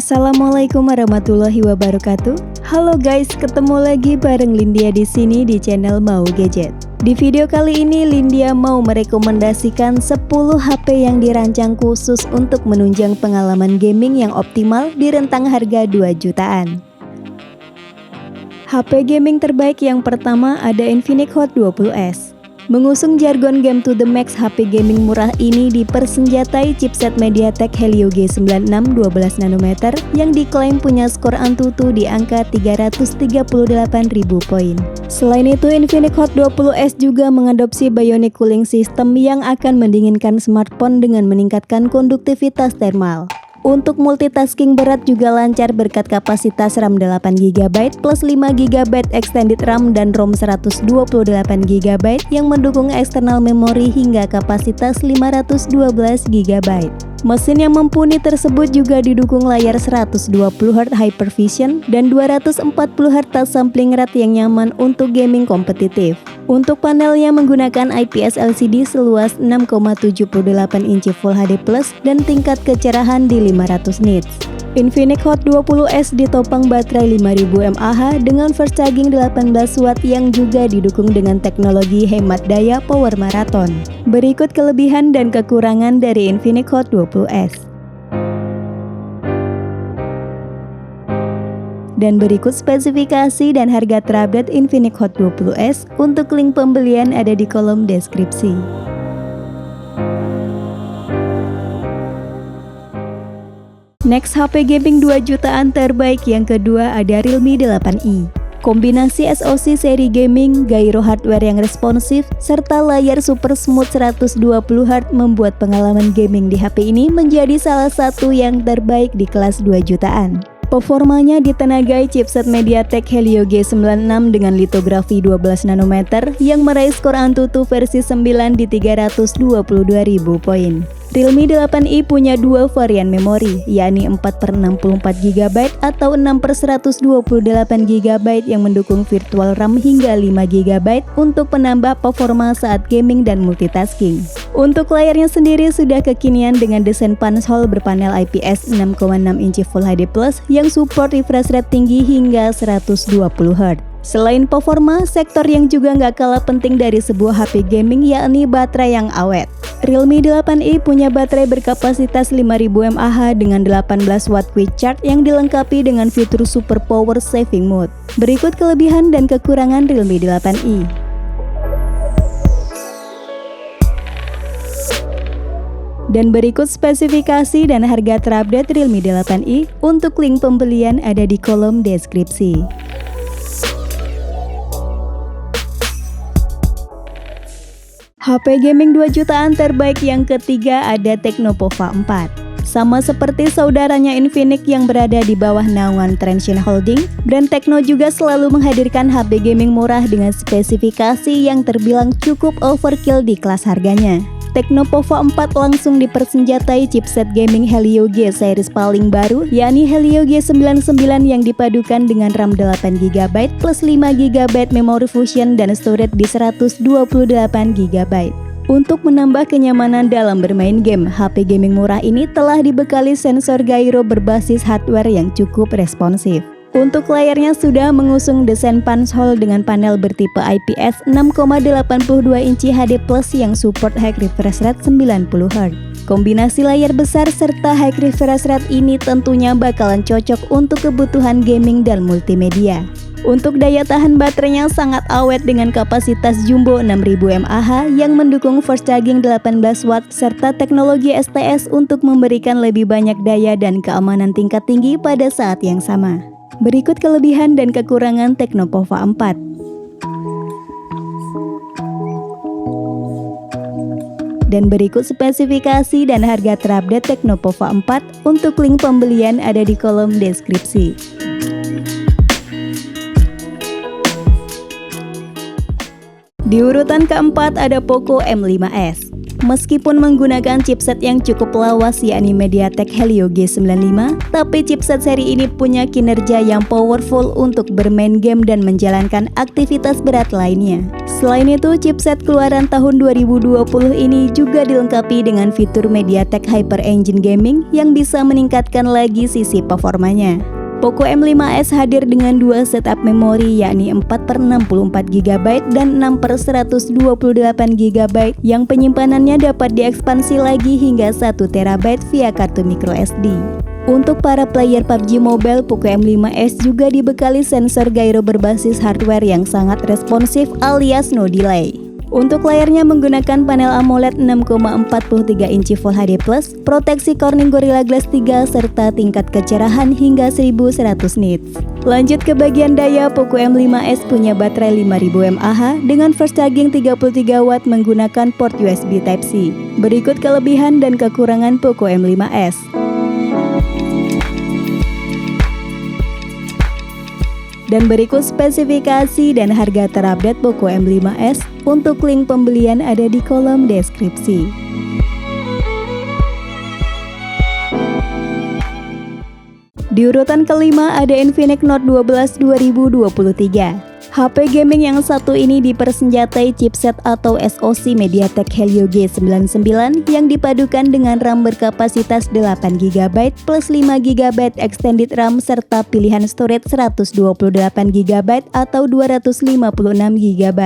Assalamualaikum warahmatullahi wabarakatuh. Halo guys, ketemu lagi bareng Lindia di sini di channel Mau Gadget. Di video kali ini Lindia mau merekomendasikan 10 HP yang dirancang khusus untuk menunjang pengalaman gaming yang optimal di rentang harga 2 jutaan. HP gaming terbaik yang pertama ada Infinix Hot 20S. Mengusung jargon game to the max, HP gaming murah ini dipersenjatai chipset MediaTek Helio G96 12nm yang diklaim punya skor Antutu di angka 338.000 poin. Selain itu, Infinix Hot 20S juga mengadopsi Bionic Cooling System yang akan mendinginkan smartphone dengan meningkatkan konduktivitas thermal. Untuk multitasking berat juga lancar berkat kapasitas RAM 8GB plus 5GB extended RAM dan ROM 128GB yang mendukung external memory hingga kapasitas 512GB. Mesin yang mumpuni tersebut juga didukung layar 120Hz Hypervision dan 240Hz touch sampling rate yang nyaman untuk gaming kompetitif. Untuk panelnya menggunakan IPS LCD seluas 6,78 inci Full HD Plus dan tingkat kecerahan di 500 nits. Infinix Hot 20S ditopang baterai 5000 mAh dengan fast charging 18 watt yang juga didukung dengan teknologi hemat daya Power Marathon. Berikut kelebihan dan kekurangan dari Infinix Hot 20S. Dan berikut spesifikasi dan harga terupdate Infinix Hot 20S. Untuk link pembelian ada di kolom deskripsi. Next, HP gaming 2 jutaan terbaik yang kedua ada Realme 8i. Kombinasi SoC seri gaming, gyro hardware yang responsif, serta layar super smooth 120Hz membuat pengalaman gaming di HP ini menjadi salah satu yang terbaik di kelas 2 jutaan. Performanya ditenagai chipset MediaTek Helio G96 dengan litografi 12nm yang meraih skor Antutu versi 9 di 322.000 poin. Realme 8i punya dua varian memori, yakni 4/64GB atau 6/128GB yang mendukung virtual RAM hingga 5GB untuk menambah performa saat gaming dan multitasking. Untuk layarnya sendiri sudah kekinian dengan desain punch hole berpanel IPS 6,6 inci Full HD Plus yang support refresh rate tinggi hingga 120Hz. Selain performa, sektor yang juga nggak kalah penting dari sebuah HP gaming yakni baterai yang awet. Realme 8i punya baterai berkapasitas 5000 mAh dengan 18 watt quick charge yang dilengkapi dengan fitur super power saving mode. Berikut kelebihan dan kekurangan Realme 8i. Dan berikut spesifikasi dan harga terupdate Realme 8i. Untuk link pembelian ada di kolom deskripsi. HP gaming 2 jutaan terbaik yang ketiga ada Tecno Pova 4. Sama seperti saudaranya Infinix yang berada di bawah naungan Transsion Holding, brand Tecno juga selalu menghadirkan HP gaming murah dengan spesifikasi yang terbilang cukup overkill di kelas harganya. Tecno Pova 4 langsung dipersenjatai chipset gaming Helio G series paling baru, yakni Helio G99 yang dipadukan dengan RAM 8GB plus 5GB memory fusion dan storage di 128GB. Untuk menambah kenyamanan dalam bermain game, HP gaming murah ini telah dibekali sensor gyro berbasis hardware yang cukup responsif. Untuk layarnya sudah mengusung desain punch hole dengan panel bertipe IPS 6,82 inci HD Plus yang support high refresh rate 90Hz. Kombinasi layar besar serta high refresh rate ini tentunya bakalan cocok untuk kebutuhan gaming dan multimedia. Untuk daya tahan baterainya sangat awet dengan kapasitas jumbo 6000 mAh yang mendukung fast charging 18 watt serta teknologi STS untuk memberikan lebih banyak daya dan keamanan tingkat tinggi pada saat yang sama. Berikut kelebihan dan kekurangan Tecno Pova 4. Dan berikut spesifikasi dan harga terupdate Tecno Pova 4. Untuk link pembelian ada di kolom deskripsi. Di urutan keempat ada Poco M5s. Meskipun menggunakan chipset yang cukup lawas yakni MediaTek Helio G95, tapi chipset seri ini punya kinerja yang powerful untuk bermain game dan menjalankan aktivitas berat lainnya. Selain itu, chipset keluaran tahun 2020 ini juga dilengkapi dengan fitur MediaTek Hyper Engine Gaming yang bisa meningkatkan lagi sisi performanya. Poco M5s hadir dengan dua setup memori yakni 4/64GB dan 6/128GB yang penyimpanannya dapat diekspansi lagi hingga 1TB via kartu microSD. Untuk para player PUBG Mobile, Poco M5s juga dibekali sensor gyro berbasis hardware yang sangat responsif alias no delay. Untuk layarnya menggunakan panel AMOLED 6,43 inci Full HD+, proteksi Corning Gorilla Glass 3, serta tingkat kecerahan hingga 1100 nits. Lanjut ke bagian daya, Poco M5s punya baterai 5000 mAh dengan fast charging 33 watt menggunakan port USB Type-C. Berikut kelebihan dan kekurangan Poco M5s. Dan berikut spesifikasi dan harga terupdate Poco M5s. Untuk link pembelian ada di kolom deskripsi. Di urutan kelima ada Infinix Note 12 2023. HP gaming yang satu ini dipersenjatai chipset atau SoC MediaTek Helio G99 yang dipadukan dengan RAM berkapasitas 8GB plus 5GB extended RAM serta pilihan storage 128GB atau 256GB.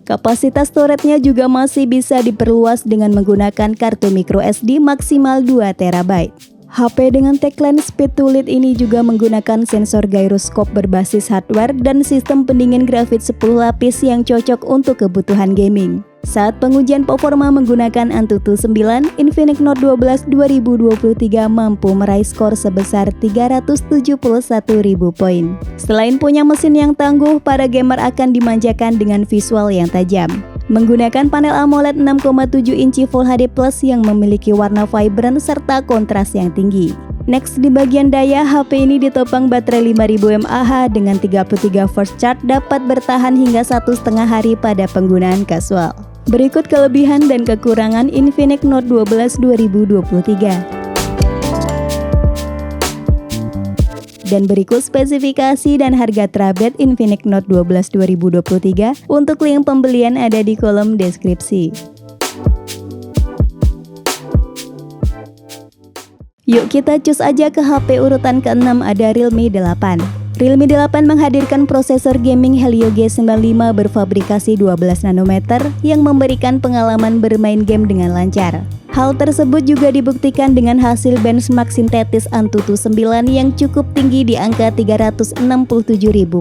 Kapasitas storage-nya juga masih bisa diperluas dengan menggunakan kartu microSD maksimal 2TB. HP dengan tagline Speed to Lead ini juga menggunakan sensor gyroscope berbasis hardware dan sistem pendingin grafit 10 lapis yang cocok untuk kebutuhan gaming. Saat pengujian performa menggunakan Antutu 9, Infinix Note 12 2023 mampu meraih skor sebesar 371.000 poin. Selain punya mesin yang tangguh, para gamer akan dimanjakan dengan visual yang tajam. Menggunakan panel AMOLED 6,7 inci Full HD Plus yang memiliki warna vibrant serta kontras yang tinggi. Next, di bagian daya, HP ini ditopang baterai 5000 mAh dengan 33 fast charge dapat bertahan hingga 1,5 hari pada penggunaan kasual. Berikut kelebihan dan kekurangan Infinix Note 12 2023. Dan berikut spesifikasi dan harga terupdate Infinix Note 12 2023. Untuk link pembelian ada di kolom deskripsi. Yuk kita cus aja ke HP urutan ke-6 ada Realme 8. Realme 8 menghadirkan prosesor gaming Helio G95 berfabrikasi 12 nanometer yang memberikan pengalaman bermain game dengan lancar. Hal tersebut juga dibuktikan dengan hasil benchmark sintetis Antutu 9 yang cukup tinggi di angka 367.000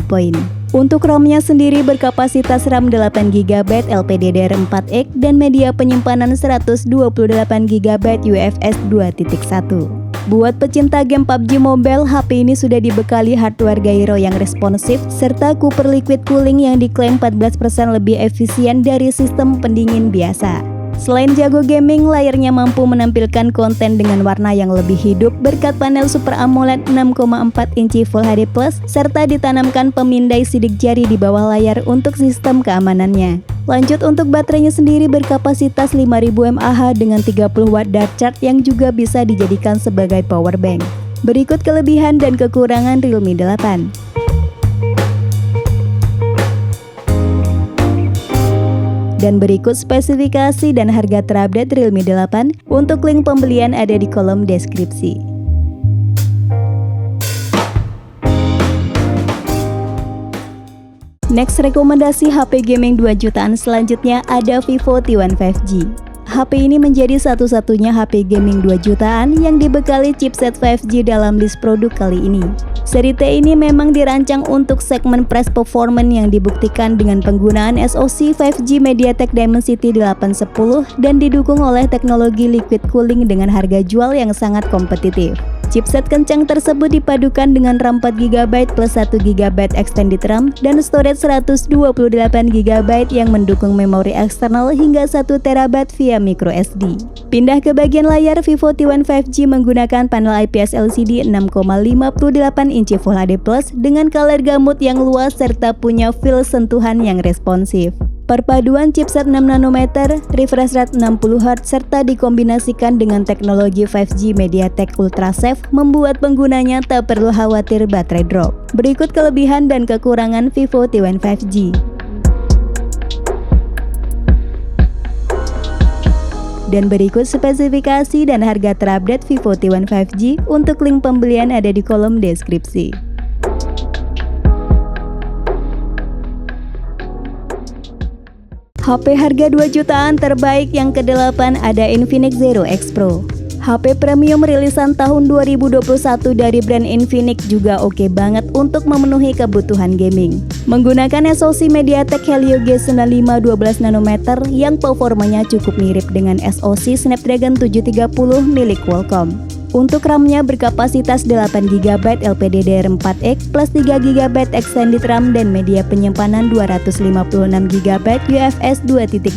poin. Untuk RAM-nya sendiri berkapasitas RAM 8GB LPDDR4X dan media penyimpanan 128GB UFS 2.1. Buat pecinta game PUBG Mobile, HP ini sudah dibekali hardware gyro yang responsif serta Cooper Liquid Cooling yang diklaim 14% lebih efisien dari sistem pendingin biasa. Selain jago gaming, layarnya mampu menampilkan konten dengan warna yang lebih hidup berkat panel Super AMOLED 6,4 inci Full HD Plus serta ditanamkan pemindai sidik jari di bawah layar untuk sistem keamanannya. Lanjut, untuk baterainya sendiri berkapasitas 5000 mAh dengan 30 watt dart charge yang juga bisa dijadikan sebagai power bank. Berikut kelebihan dan kekurangan Realme 8. Dan berikut spesifikasi dan harga terupdate Realme 8. Untuk link pembelian ada di kolom deskripsi. Next, rekomendasi HP gaming 2 jutaan selanjutnya ada Vivo T1 5G. HP ini menjadi satu-satunya HP gaming 2 jutaan yang dibekali chipset 5G dalam list produk kali ini. Seri T ini memang dirancang untuk segmen price performance yang dibuktikan dengan penggunaan SoC 5G MediaTek Dimensity 810 dan didukung oleh teknologi liquid cooling dengan harga jual yang sangat kompetitif. Chipset kencang tersebut dipadukan dengan RAM 4GB plus 1GB extended RAM dan storage 128GB yang mendukung memori eksternal hingga 1TB via microSD. Pindah ke bagian layar, Vivo T1 5G menggunakan panel IPS LCD 6,58 inci Full HD Plus dengan color gamut yang luas serta punya feel sentuhan yang responsif. Perpaduan chipset 6 nanometer, refresh rate 60Hz, serta dikombinasikan dengan teknologi 5G MediaTek Ultrasafe membuat penggunanya tak perlu khawatir baterai drop. Berikut kelebihan dan kekurangan Vivo T1 5G. Dan berikut spesifikasi dan harga terupdate Vivo T1 5G. Untuk link pembelian ada di kolom deskripsi. HP harga 2 jutaan terbaik yang ke-8 ada Infinix Zero X Pro. HP premium rilisan tahun 2021 dari brand Infinix juga oke banget untuk memenuhi kebutuhan gaming. Menggunakan SoC MediaTek Helio G95 12 nanometer yang performanya cukup mirip dengan SoC Snapdragon 730 milik Qualcomm. Untuk RAM-nya berkapasitas 8GB LPDDR4X plus 3GB extended RAM dan media penyimpanan 256GB UFS 2.2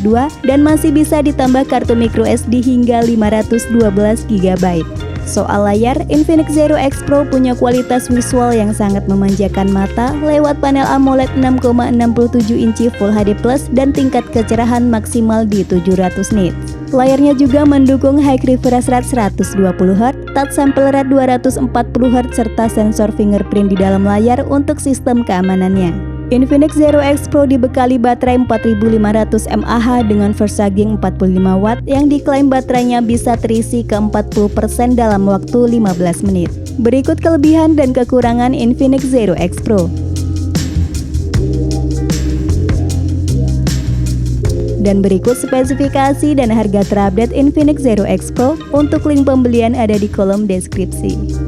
dan masih bisa ditambah kartu microSD hingga 512GB. Soal layar, Infinix Zero X Pro punya kualitas visual yang sangat memanjakan mata lewat panel AMOLED 6,67 inci Full HD Plus dan tingkat kecerahan maksimal di 700 nits. Layarnya juga mendukung high refresh rate 120Hz, touch sample rate 240Hz serta sensor fingerprint di dalam layar untuk sistem keamanannya. Infinix Zero X Pro dibekali baterai 4500 mAh dengan fast charging 45W yang diklaim baterainya bisa terisi ke 40% dalam waktu 15 menit. Berikut kelebihan dan kekurangan Infinix Zero X Pro. Dan berikut spesifikasi dan harga terupdate Infinix Zero X Pro. Untuk link pembelian ada di kolom deskripsi.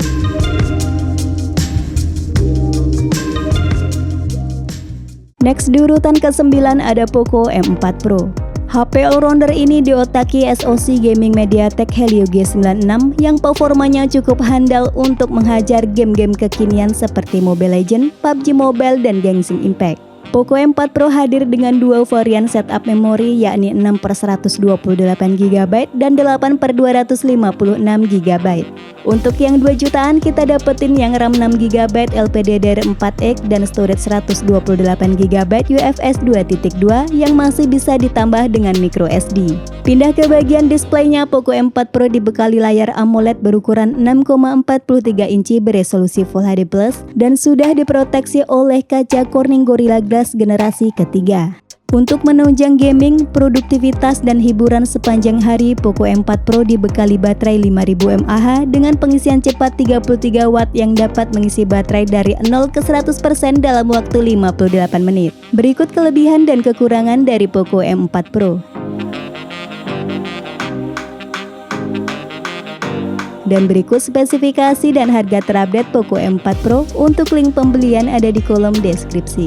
Next di urutan ke-9 ada Poco M4 Pro. HP all-rounder ini diotaki SoC gaming MediaTek Helio G96 yang performanya cukup handal untuk menghajar game-game kekinian seperti Mobile Legends, PUBG Mobile, dan Genshin Impact. Poco M4 Pro hadir dengan dua varian setup memori yakni 6/128GB dan 8/256GB. Untuk yang 2 jutaan kita dapetin yang RAM 6GB LPDDR4X dan storage 128GB UFS 2.2 yang masih bisa ditambah dengan microSD. Pindah ke bagian displaynya, Poco M4 Pro dibekali layar AMOLED berukuran 6,43 inci beresolusi Full HD Plus dan sudah diproteksi oleh kaca Corning Gorilla Glass generasi ketiga. Untuk menunjang gaming, produktivitas, dan hiburan sepanjang hari, Poco M4 Pro dibekali baterai 5000 mAh dengan pengisian cepat 33W yang dapat mengisi baterai dari 0 ke 100% dalam waktu 58 menit. Berikut kelebihan dan kekurangan dari Poco M4 Pro. Dan berikut spesifikasi dan harga terupdate Poco M4 Pro. Untuk link pembelian ada di kolom deskripsi.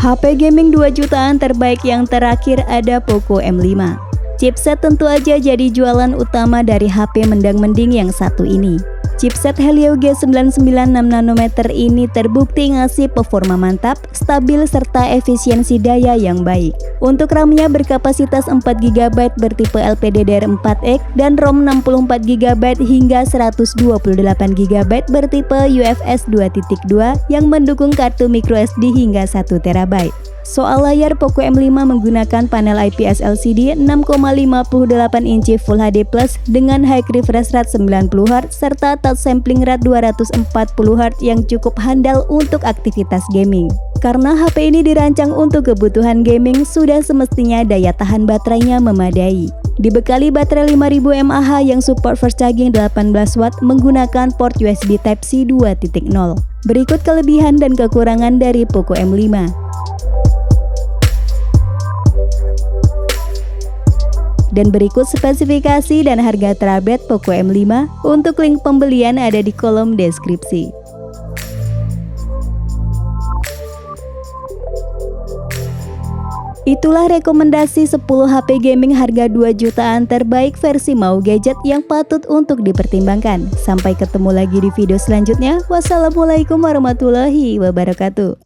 HP gaming 2 jutaan terbaik yang terakhir ada Poco M5. Chipset tentu aja jadi jualan utama dari HP mendang-mending yang satu ini. Chipset Helio G99 6 nanometer ini terbukti ngasih performa mantap, stabil, serta efisiensi daya yang baik. Untuk RAM-nya berkapasitas 4GB bertipe LPDDR4X dan ROM 64GB hingga 128GB bertipe UFS 2.2 yang mendukung kartu microSD hingga 1TB. Soal layar, Poco M5 menggunakan panel IPS LCD 6,58 inci Full HD Plus dengan high refresh rate 90Hz serta touch sampling rate 240Hz yang cukup handal untuk aktivitas gaming. Karena HP ini dirancang untuk kebutuhan gaming, sudah semestinya daya tahan baterainya memadai. Dibekali baterai 5000 mAh yang support fast charging 18W menggunakan port USB Type-C 2.0. Berikut kelebihan dan kekurangan dari Poco M5. Dan berikut spesifikasi dan harga terupdate Poco M5. Untuk link pembelian ada di kolom deskripsi. Itulah rekomendasi 10 HP gaming harga 2 jutaan terbaik versi Mau Gadget yang patut untuk dipertimbangkan. Sampai ketemu lagi di video selanjutnya. Wassalamualaikum warahmatullahi wabarakatuh.